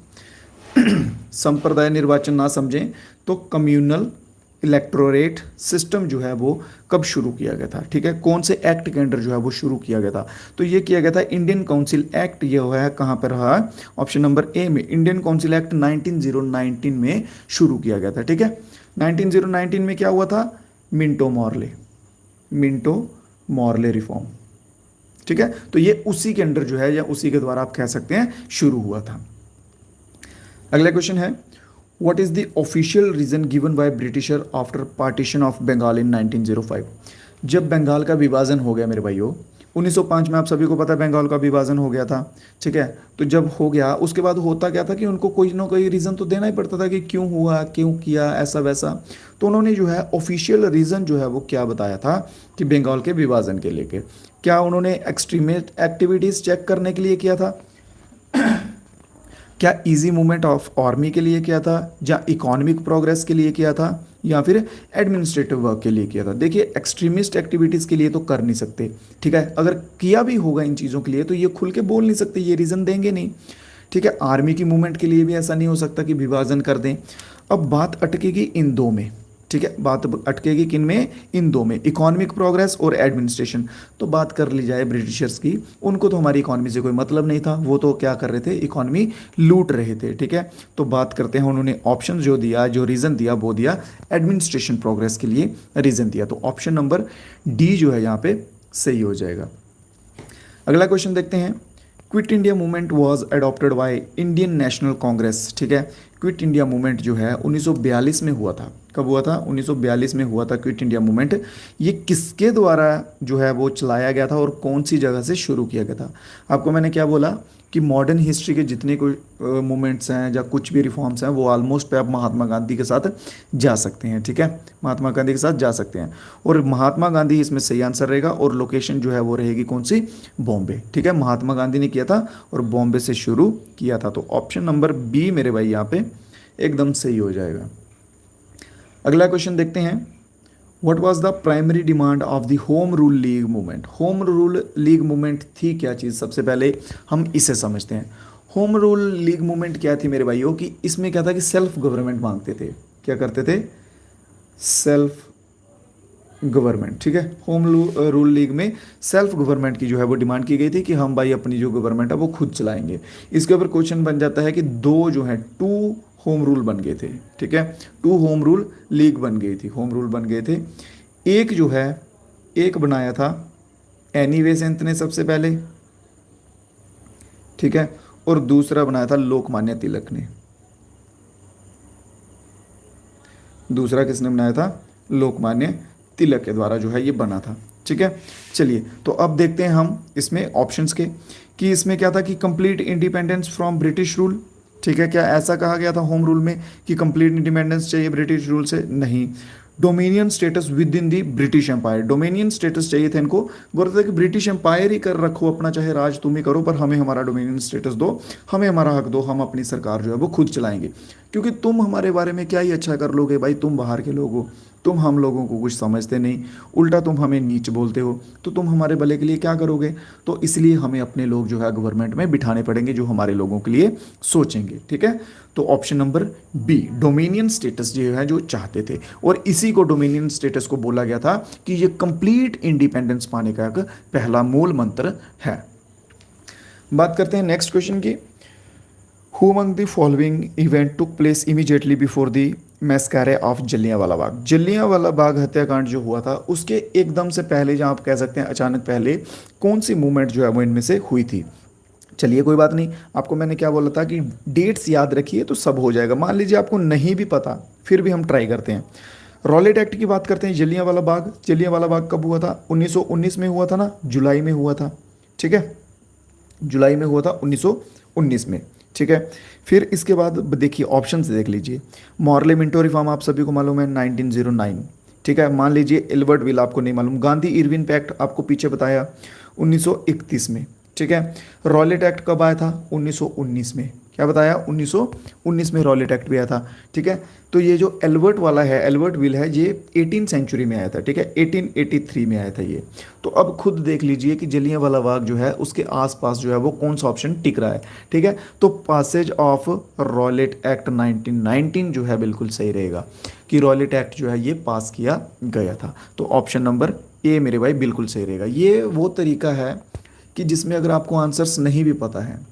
संप्रदाय निर्वाचन ना समझें तो कम्युनल इलेक्टोरेट सिस्टम जो है वो कब शुरू किया गया था? ठीक है, कौन से एक्ट के अंडर जो है वो शुरू किया गया था? तो ये किया गया था इंडियन काउंसिल एक्ट। ये हुआ है कहाँ पर रहा? ऑप्शन नंबर ए में। इंडियन काउंसिल एक्ट 1919 में शुरू किया गया था। ठीक है, 1919 में क्या हुआ था? Minto Morley reform. ठीक है, तो ये उसी के अंडर जो है या उसी के द्वारा आप कह सकते हैं शुरू हुआ था। अगला क्वेश्चन है what is the official reason given by britisher after partition of Bengal in 1905? जब बंगाल का विभाजन हो गया मेरे भाइयों 1905 में, आप सभी को पता है बंगाल का विभाजन हो गया था। ठीक है, तो जब हो गया उसके बाद होता क्या था कि उनको कोई ना कोई रीज़न तो देना ही पड़ता था कि क्यों हुआ, क्यों किया ऐसा वैसा। तो उन्होंने जो है ऑफिशियल रीज़न जो है वो क्या बताया था कि बंगाल के विभाजन के लेके, क्या उन्होंने एक्सट्रीमिस्ट एक्टिविटीज़ चेक करने के लिए किया था, क्या इजी मूवमेंट ऑफ आर्मी के लिए किया था, या इकोनॉमिक प्रोग्रेस के लिए किया था, या फिर एडमिनिस्ट्रेटिव वर्क के लिए किया था? देखिए एक्सट्रीमिस्ट एक्टिविटीज़ के लिए तो कर नहीं सकते। ठीक है, अगर किया भी होगा इन चीज़ों के लिए तो ये खुल के बोल नहीं सकते, ये रीज़न देंगे नहीं। ठीक है, आर्मी की मूवमेंट के लिए भी ऐसा नहीं हो सकता कि विभाजन कर दें। अब बात अटकेगी इन दो में। ठीक है, बात अटकेगी किन में? इन दो में, इकोनॉमिक प्रोग्रेस और एडमिनिस्ट्रेशन। तो बात कर ली जाए ब्रिटिशर्स की, उनको तो हमारी इकोनॉमी से कोई मतलब नहीं था, वो तो क्या कर रहे थे? इकोनॉमी लूट रहे थे। ठीक है, तो बात करते हैं उन्होंने ऑप्शन जो दिया, जो रीज़न दिया वो दिया एडमिनिस्ट्रेशन प्रोग्रेस के लिए रीज़न दिया। तो ऑप्शन नंबर डी जो है यहाँ पे सही हो जाएगा। अगला क्वेश्चन देखते हैं। Quit India movement was adopted by Indian national Congress. ठीक है, क्विट इंडिया मूवमेंट जो है 1942 में हुआ था। कब हुआ था? 1942 में हुआ था क्विट इंडिया मूवमेंट। ये किसके द्वारा जो है वो चलाया गया था और कौन सी जगह से शुरू किया गया था? आपको मैंने क्या बोला कि मॉडर्न हिस्ट्री के जितने कोई मूवमेंट्स हैं या कुछ भी रिफॉर्म्स हैं वो ऑलमोस्ट पे आप महात्मा गांधी के साथ जा सकते हैं, ठीक है, महात्मा गांधी के साथ जा सकते हैं। और महात्मा गांधी इसमें सही आंसर रहेगा और लोकेशन जो है वो रहेगी कौन सी? बॉम्बे, ठीक है, महात्मा गांधी ने किया था और बॉम्बे से शुरू किया था। तो ऑप्शन नंबर बी मेरे भाई यहाँ पे एकदम सही हो जाएगा। अगला क्वेश्चन देखते हैं। What was the primary demand of the home rule league movement? Home rule league movement थी क्या चीज़? सबसे पहले हम इसे समझते हैं। होम रूल लीग मूवमेंट क्या थी मेरे भाइयों कि इसमें क्या था कि सेल्फ गवर्नमेंट मांगते थे। क्या करते थे? सेल्फ गवर्नमेंट, ठीक है। होम रूल लीग में सेल्फ गवर्नमेंट की जो है वो डिमांड की गई थी कि हम भाई अपनी जो गवर्नमेंट है वो खुद चलाएंगे। इसके ऊपर क्वेश्चन बन जाता है कि दो जो है टू होम रूल बन गए थे, ठीक है, टू होम रूल लीग बन गई थी, होम रूल बन गए थे। एक जो है एक बनाया था एनी बेसेंट ने सबसे पहले, ठीक है, और दूसरा बनाया था लोकमान्य तिलक ने। दूसरा किसने बनाया था? लोकमान्य तिलक के द्वारा जो है ये बना था, ठीक है। चलिए तो अब देखते हैं हम इसमें ऑप्शंस के कि इसमें क्या था कि complete independence from British rule, ठीक है, क्या ऐसा कहा गया था होम रूल में कि कंप्लीट इंडिपेंडेंस चाहिए ब्रिटिश रूल से? नहीं। Dominion status within the British empire, dominion status चाहिए था इनको। बोलते थे कि ब्रिटिश एम्पायर ही कर रखो अपना, चाहे राज तुम ही करो, पर हमें हमारा डोमिनियन स्टेटस दो, हमें हमारा हक दो, हम अपनी सरकार जो है वो खुद चलाएंगे। क्योंकि तुम हमारे बारे में क्या ही अच्छा कर लोगे भाई, तुम बाहर के लोग हो, तुम हम लोगों को कुछ समझते नहीं, उल्टा तुम हमें नीच बोलते हो, तो तुम हमारे भले के लिए क्या करोगे? तो इसलिए हमें अपने लोग जो है गवर्नमेंट में बिठाने पड़ेंगे जो हमारे लोगों के लिए सोचेंगे, ठीक है। तो option number B dominion status जो है जो चाहते थे, और इसी को डोमिनियन स्टेटस को बोला गया था कि ये कंप्लीट इंडिपेंडेंस पाने का एक पहला मूल मंत्र है। बात करते हैं नेक्स्ट क्वेश्चन की। Who among the following event took place immediately before the massacre of Jallianwala Bagh? Jallianwala Bagh हत्याकांड जो हुआ था उसके एकदम से पहले, जहां आप कह सकते हैं अचानक पहले, कौन सी मूवमेंट जो है वो इनमें से हुई थी? चलिए कोई बात नहीं, आपको मैंने क्या बोला था कि डेट्स याद रखिए तो सब हो जाएगा। मान लीजिए आपको नहीं भी पता, फिर भी हम ट्राई करते हैं। रॉलेट एक्ट की बात करते हैं। जलियांवाला बाग, जलियांवाला बाग कब हुआ था? 1919 में हुआ था ना, जुलाई में हुआ था, ठीक है, जुलाई में हुआ था 1919 में, ठीक है। फिर इसके बाद देखिए ऑप्शन से देख लीजिए। मॉर्ले मिंटो रिफॉर्म आप सभी को मालूम है 1909, ठीक है। मान लीजिए एल्बर्ट विल आपको नहीं मालूम। गांधी इरविन पैक्ट आपको पीछे बताया 1931 में, ठीक है। रॉलेट एक्ट कब आया था? 1919 में। क्या बताया? 1919 में रॉलेट एक्ट भी आया था, ठीक है। तो ये जो एल्बर्ट वाला है, एल्बर्ट विल है, ये 18 सेंचुरी में आया था, ठीक है, 1883 में आया था ये। तो अब खुद देख लीजिए कि जलियांवाला बाग जो है उसके आसपास जो है वो कौन सा ऑप्शन टिक रहा है, ठीक है। तो पासेज ऑफ रॉलेट एक्ट 1919 जो है बिल्कुल सही रहेगा कि रॉलेट एक्ट जो है ये पास किया गया था। तो ऑप्शन नंबर ए मेरे भाई बिल्कुल सही रहेगा। ये वो तरीका है कि जिसमें अगर आपको आंसर्स नहीं भी पता है,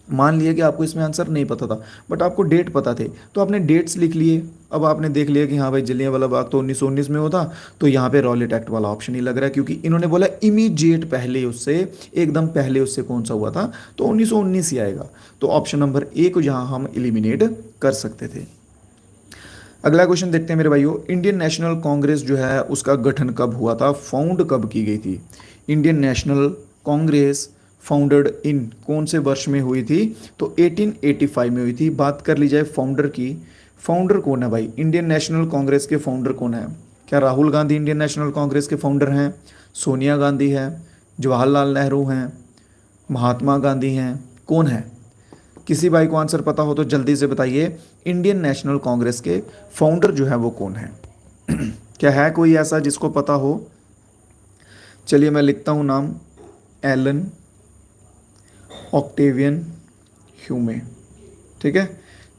मान लिया कि आपको इसमें आंसर नहीं पता था बट आपको डेट पता थे, तो आपने डेट्स लिख लिए। अब आपने देख लिया कि हाँ भाई जलियांवाला बाग तो 1919 में होता, तो यहाँ पे रॉलेट एक्ट वाला ऑप्शन ही लग रहा है, क्योंकि इन्होंने बोला इमीडिएट पहले उससे, एकदम पहले उससे कौन सा हुआ था, तो 1919 ही आएगा। तो ऑप्शन नंबर ए को यहाँ हम एलिमिनेट कर सकते थे। अगला क्वेश्चन देखते हैं मेरे भाइयों। इंडियन नेशनल कांग्रेस जो है उसका गठन कब हुआ था, फाउंड कब की गई थी? Indian national Congress founded in कौन से वर्ष में हुई थी? तो 1885 में हुई थी। बात कर ली जाए फाउंडर की, फाउंडर कौन है भाई? इंडियन नेशनल कांग्रेस के फाउंडर कौन है? क्या राहुल गांधी इंडियन नेशनल कांग्रेस के फाउंडर हैं? सोनिया गांधी है, जवाहरलाल नेहरू हैं, महात्मा गांधी हैं, कौन है? किसी भाई को आंसर पता हो तो जल्दी से बताइए। इंडियन नेशनल कांग्रेस के फाउंडर जो है वो कौन है? क्या है कोई ऐसा जिसको पता हो? चलिए मैं लिखता हूँ नाम, एलन ऑक्टेवियन ह्यूमे, ठीक है।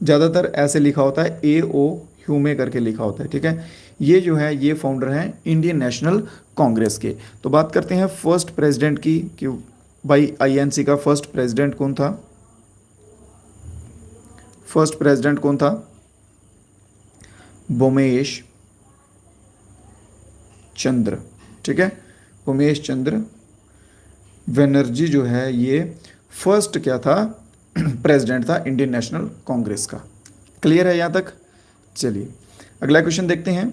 ज़्यादातर ऐसे लिखा होता है, ए ओ ह्यूमे करके लिखा होता है, ठीक है। ये जो है ये फाउंडर हैं इंडियन नेशनल कांग्रेस के। तो बात करते हैं फर्स्ट प्रेसिडेंट की कि भाई आईएनसी का फर्स्ट प्रेसिडेंट कौन था? फर्स्ट प्रेसिडेंट कौन था? बोमेश चंद्र, ठीक है, उमेश चंद्र बनर्जी जो है ये फर्स्ट क्या था? प्रेसिडेंट था इंडियन नेशनल कांग्रेस का। क्लियर है यहाँ तक? चलिए अगला क्वेश्चन देखते हैं।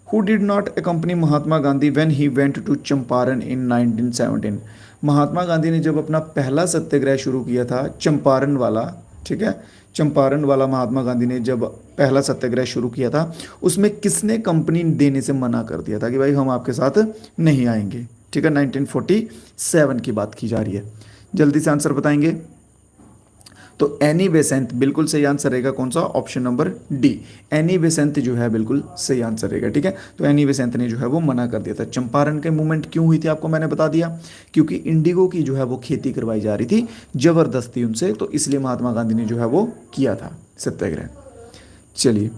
Who did not accompany Mahatma Gandhi when he went to Champaran in 1917? Mahatma Gandhi ने जब अपना पहला सत्याग्रह शुरू किया था चंपारण वाला, ठीक है, चंपारण वाला महात्मा गांधी ने जब पहला सत्याग्रह शुरू किया था, उसमें किसने कंपनी देने से मना कर दिया था कि भाई हम आपके साथ नहीं आएंगे? ठीक है, 1947 की बात की जा रही है। जल्दी से आंसर बताएंगे। तो एनी बेसेंट बिल्कुल सही आंसर रहेगा। कौन सा? Option number D, Annie Besant जो है बिल्कुल सही आंसर रहेगा। ठीक है, तो एनी बेसेंट ने जो है वो मना कर दिया था। चंपारण के मूवमेंट क्यों हुई थी आपको मैंने बता दिया, क्योंकि इंडिगो की जो है वो खेती करवाई जा रही थी जबरदस्ती उनसे, तो इसलिए महात्मा गांधी ने जो है वो किया था सत्याग्रह। चलिए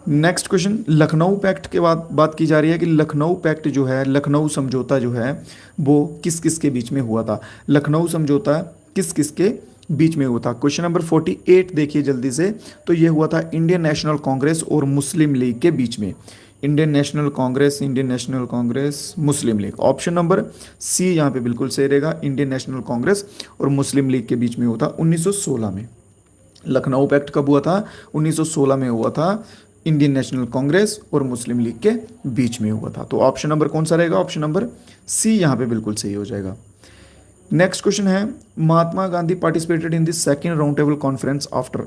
नेक्स्ट क्वेश्चन, लखनऊ पैक्ट के बाद बात की जा रही है कि लखनऊ पैक्ट जो है, लखनऊ समझौता जो है वो किस किस के बीच में हुआ था? लखनऊ समझौता किस किस के बीच में हुआ था? क्वेश्चन नंबर 48 देखिए जल्दी से। तो ये हुआ था इंडियन नेशनल कांग्रेस और मुस्लिम लीग के बीच में। इंडियन नेशनल कांग्रेस मुस्लिम लीग, ऑप्शन नंबर सी यहाँ पे बिल्कुल सही रहेगा। इंडियन नेशनल कांग्रेस और मुस्लिम लीग के बीच में हुआ था 1916 में। लखनऊ पैक्ट कब हुआ था? 1916 में हुआ था। इंडियन नेशनल कांग्रेस और मुस्लिम लीग के बीच में हुआ था। तो ऑप्शन नंबर कौन सा रहेगा? ऑप्शन नंबर सी यहाँ पे बिल्कुल सही हो जाएगा। नेक्स्ट क्वेश्चन है, Mahatma Gandhi participated in the second round table conference after.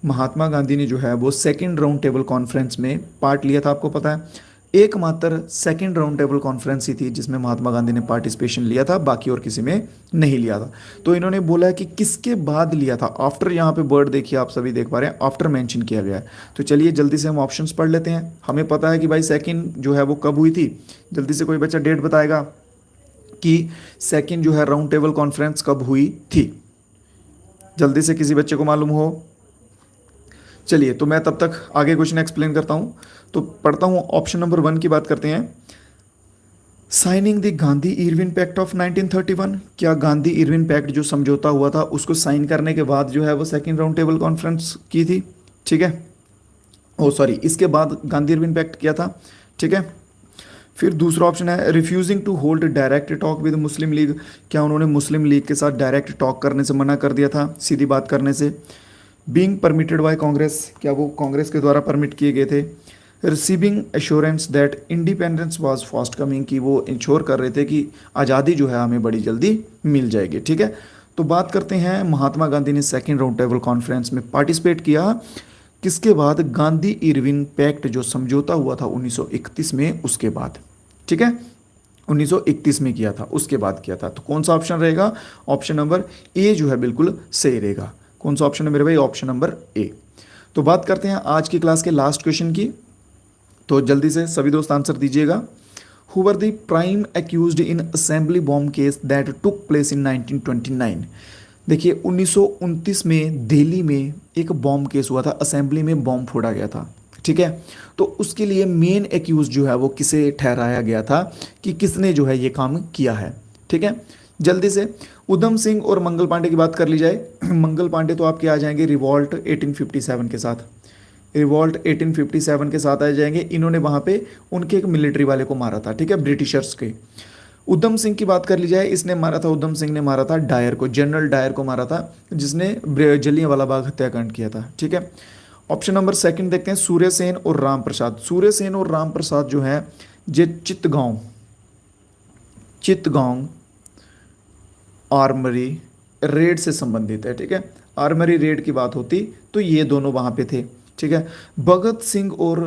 Mahatma Gandhi ने जो है वो सेकंड राउंड टेबल कॉन्फ्रेंस में पार्ट लिया था, आपको पता है। एकमात्र सेकंड राउंड टेबल कॉन्फ्रेंस ही थी जिसमें महात्मा गांधी ने पार्टिसिपेशन लिया था, बाकी और किसी में नहीं लिया था। तो इन्होंने बोला है कि किसके बाद लिया था। आफ्टर यहाँ पे वर्ड देखिए, आप सभी देख पा रहे हैं, आफ्टर मेंशन किया गया है। तो चलिए जल्दी से हम ऑप्शंस पढ़ लेते हैं। हमें पता है कि भाई सेकंड जो है वो कब हुई थी। जल्दी से कोई बच्चा डेट बताएगा कि सेकंड जो है राउंड टेबल कॉन्फ्रेंस कब हुई थी? जल्दी से किसी बच्चे को मालूम हो? चलिए तो मैं तब तक आगे क्वेश्चन एक्सप्लेन करता हूं। तो पढ़ता हूं, ऑप्शन नंबर 1 की बात करते हैं। Signing the Gandhi Irwin pact of 1931। क्या गांधी इरविन पैक्ट जो समझौता हुआ था उसको साइन करने के बाद जो है वो सेकंड राउंड टेबल कॉन्फ्रेंस की थी? ठीक है, ओ सॉरी, इसके बाद गांधी इरविन पैक्ट किया था। ठीक है, फिर दूसरा ऑप्शन है refusing to hold direct talk with Muslim League. क्या उन्होंने मुस्लिम लीग के साथ डायरेक्ट टॉक करने से मना कर दिया था, सीधी बात करने से? बीइंग परमिटेड बाय कांग्रेस, क्या वो कांग्रेस के द्वारा परमिट किए गए थे? Receiving assurance that independence was fast coming, की वो इंश्योर कर रहे थे कि आज़ादी जो है हमें बड़ी जल्दी मिल जाएगी। ठीक है, तो बात करते हैं महात्मा गांधी ने सेकेंड राउंड टेबल कॉन्फ्रेंस में पार्टिसिपेट किया किसके बाद? गांधी इरविन पैक्ट जो समझौता हुआ था 1931 में, उसके बाद। ठीक है, 1931 में किया था, उसके बाद किया था। तो कौन सा ऑप्शन रहेगा? ऑप्शन नंबर ए जो है बिल्कुल सही रहेगा। कौन सा ऑप्शन है मेरे भाई? Option number A. तो बात करते हैं आज की क्लास के लास्ट क्वेश्चन की। तो जल्दी से सभी दोस्त आंसर दीजिएगा। Who were the prime accused in assembly bomb case that took place in 1929। देखिए 1929 में दिल्ली में एक बॉम्ब केस हुआ था, असेंबली में बॉम्ब फोड़ा गया था। ठीक है, तो उसके लिए मेन एक्यूज जो है वो किसे ठहराया गया था कि किसने जो है ये काम किया है? ठीक है, जल्दी से उधम सिंह और मंगल पांडे की बात कर ली जाए। मंगल पांडे तो आपके आ जाएंगे रिवॉल्ट 1857 के साथ, रिवॉल्ट 1857 के साथ आ जाएंगे। इन्होंने वहाँ पे उनके एक मिलिट्री वाले को मारा था, ठीक है, ब्रिटिशर्स के। उधम सिंह की बात कर ली जाए, इसने मारा था, उधम सिंह ने मारा था डायर को, जनरल डायर को मारा था, जिसने जलियांवाला बाग हत्याकांड किया था। ठीक है, ऑप्शन नंबर सेकंड देखते हैं, सूर्य सेन और राम प्रसाद। सूर्य सेन और राम प्रसाद जो है ये चित्तगांव आर्मरी रेड से संबंधित है। ठीक है, आर्मरी रेड की बात होती तो ये दोनों वहाँ पे थे। ठीक है, भगत सिंह और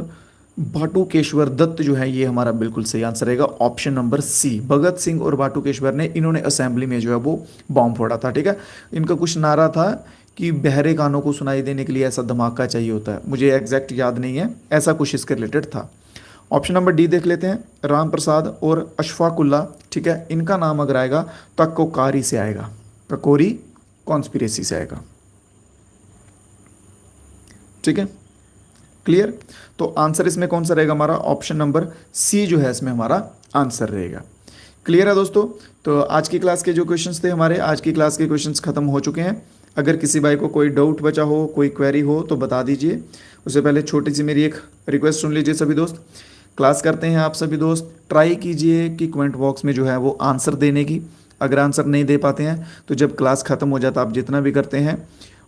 बाटुकेश्वर दत्त जो है ये हमारा बिल्कुल सही आंसर रहेगा, option number C. Bhagat Singh और बाटुकेश्वर ने इन्होंने असेंबली में जो है वो बॉम्ब फोड़ा था। ठीक है, इनका कुछ नारा था कि बहरे कानों को सुनाई देने के लिए ऐसा धमाका चाहिए होता है, मुझे एग्जैक्ट याद नहीं है, ऐसा कुछ इसके रिलेटेड था। ऑप्शन नंबर डी देख लेते हैं, राम प्रसाद और अशफाकुल्ला। ठीक है, इनका नाम अगर आएगा तो ककोकारी से आएगा, ककोरी कॉन्स्पिरेसी से आएगा। ठीक है, क्लियर? तो आंसर इसमें कौन सा रहेगा हमारा? ऑप्शन नंबर सी जो है इसमें हमारा आंसर रहेगा। क्लियर है दोस्तों? तो आज की क्लास के जो क्वेश्चंस थे हमारे, आज की क्लास के क्वेश्चंस खत्म हो चुके हैं। अगर किसी भाई को कोई डाउट बचा हो, कोई क्वेरी हो तो बता दीजिए। उससे पहले छोटी सी मेरी एक रिक्वेस्ट सुन लीजिए सभी दोस्त। क्लास करते हैं आप सभी दोस्त, ट्राई कीजिए कि कमेंट बॉक्स में जो है वो आंसर देने की। अगर आंसर नहीं दे पाते हैं तो जब क्लास ख़त्म हो जाता आप जितना भी करते हैं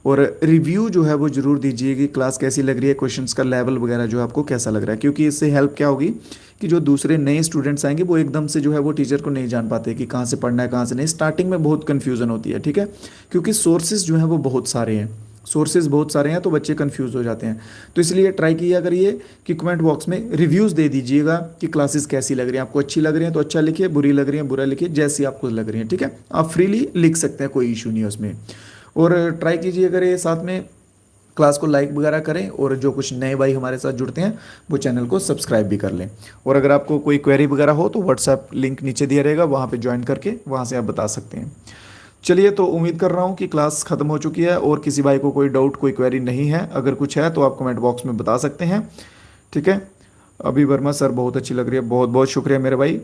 और रिव्यू जो है वो ज़रूर दीजिए कि क्लास कैसी लग रही है, क्वेश्चंस का लेवल वगैरह जो आपको कैसा लग रहा है, क्योंकि इससे हेल्प क्या होगी कि जो दूसरे नए स्टूडेंट्स आएंगे वो एकदम से जो है वो टीचर को नहीं जान पाते कि कहाँ से पढ़ना है कहाँ से नहीं। स्टार्टिंग में बहुत कन्फ्यूज़न होती है, ठीक है, क्योंकि सोर्सेज जो हैं वो बहुत सारे हैं, सोर्सेज बहुत सारे हैं तो बच्चे कंफ्यूज हो जाते हैं। तो इसलिए ट्राई किया करिए कि कमेंट बॉक्स में रिव्यूज़ दे दीजिएगा कि क्लासेस कैसी लग रही हैं आपको, अच्छी लग रही हैं तो अच्छा लिखिए, बुरी लग रही हैं बुरा लिखिए, जैसी आपको लग रही है, ठीक है। आप फ्रीली लिख सकते हैं, कोई इशू नहीं है उसमें। और ट्राई कीजिए करिए साथ में क्लास को लाइक वगैरह करें, और जो कुछ नए भाई हमारे साथ जुड़ते हैं वो चैनल को सब्सक्राइब भी कर लें। और अगर आपको कोई क्वेरी वगैरह हो तो व्हाट्सएप लिंक नीचे दिया रहेगा, वहाँ पे ज्वाइन करके वहाँ से आप बता सकते हैं। चलिए, तो उम्मीद कर रहा हूँ कि क्लास ख़त्म हो चुकी है, और किसी भाई को कोई डाउट कोई क्वेरी नहीं है, अगर कुछ है तो आप कमेंट बॉक्स में बता सकते हैं, ठीक है। अभी वर्मा सर बहुत अच्छी लग रही है, बहुत बहुत शुक्रिया मेरे भाई,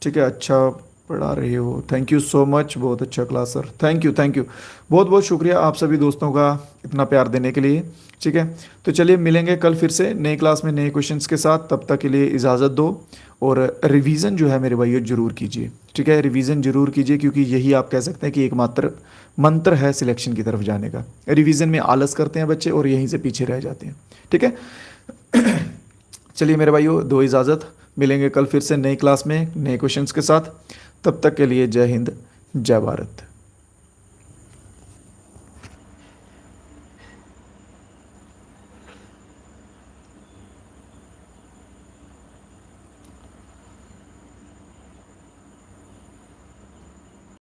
ठीक है, अच्छा पढ़ा रहे हो, थैंक यू सो मच, बहुत अच्छा class sir, thank you thank you, बहुत बहुत शुक्रिया आप सभी दोस्तों का इतना प्यार देने के लिए, ठीक है। तो चलिए मिलेंगे कल फिर से नई क्लास में नए क्वेश्चंस के साथ, तब तक के लिए इजाज़त दो। और रिवीजन जो है मेरे भाइयों ज़रूर कीजिए, ठीक है, रिवीजन ज़रूर कीजिए, क्योंकि यही आप कह सकते हैं कि एकमात्र मंत्र है सिलेक्शन की तरफ जाने का। रिवीजन में आलस करते हैं बच्चे और यहीं से पीछे रह जाते हैं, ठीक है। चलिए मेरे भाइयों, दो इजाज़त, मिलेंगे कल फिर से नई क्लास में नए क्वेश्चंस के साथ, तब तक के लिए जय हिंद जय भारत।